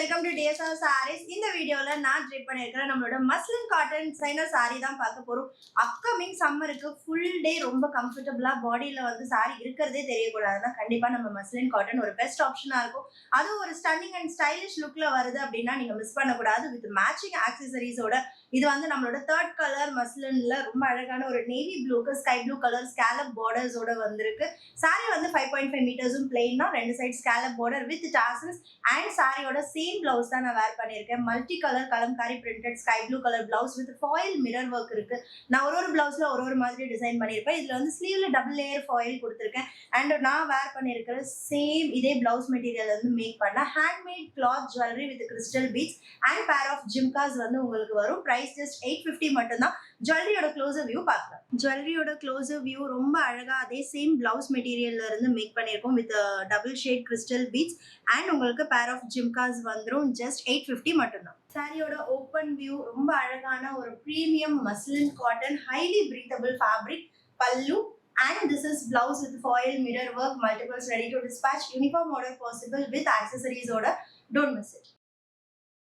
Welcome to DSR Sarees. இந்த வீடியோல நான் ட்ரிப் பண்ணிருக்கிற நம்மளோட மஸ்லின் காட்டன் டிசைனர் saree தான் பார்க்க போறோம். அப்கமிங் சம்மருக்கு ஃபுல் டே ரொம்ப கம்ஃபர்டபுளா பாடியில வந்து saree இருக்கிறதே தெரியக்கூடாதுன்னா கண்டிப்பா நம்ம மஸ்லின் காட்டன் ஒரு பெஸ்ட் ஆப்ஷனா இருக்கும். அது ஒரு ஸ்டன்னிங் அண்ட் ஸ்டைலிஷ் லுக்ல வருது அப்படின்னா நீங்க மிஸ் பண்ணக்கூடாது. வித் மேட்சிங் ஆக்சசரிஸோட இது வந்து நம்மளோட தேர்ட் கலர் மஸ்லின்ல ரொம்ப அழகான ஒரு நேவி ப்ளூக்கு ஸ்கை ப்ளூ கலர் ஸ்கேலப் பார்டர்ஸோட வந்திருக்கு. saree வந்து 5.5 மீட்டர்ஸும் பிளெயினா 2 side scallop border with tassels and சாரியோட சேம் பிளவுஸ் தான் நான் வேர் பண்ணியிருக்கேன். Multi colour Kalamkari printed sky blue colour blouse with foil mirror work இருக்கு. நான் ஒரு பிளவுஸ்ல ஒரு மாதிரி டிசைன் பண்ணியிருப்பேன். இதுல வந்து ஸ்லீவ்ல டபுள் லேயர் ஃபாயில் கொடுத்துருக்கேன். அண்ட் நான் வேர் பண்ணியிருக்கிற சேம் இதே பிளவுஸ் மெட்டீரியல் வந்து மேக் பண்ண handmade cloth jewellery with crystal beads and pair of jhumkas வந்து உங்களுக்கு வரும். பிரைஸ் ஜஸ்ட் 850 மட்டும்தான். ஜுவல்லரியோட க்ளோசர் வியூ பார்க்கலாம். ஜுவல்லரியோட க்ளோசர் வியூ ரொம்ப அழகா அதே சேம் பிளவுஸ் மெட்டீரியல்ல இருந்து மேக் பண்ணியிருக்கோம் with double shade crystal beads and உங்களுக்கு பேர் ஆஃப் ஜிம்காஸ் வந்துடும். ஜஸ்ட் 850 மட்டும்தான். சாரியோட ஓப்பன் வியூ ரொம்ப அழகான ஒரு premium muslin cotton highly breathable fabric பல்லு. And this is blouse with foil mirror work, multiples ready to dispatch, uniform order possible with accessories order. Don't miss it.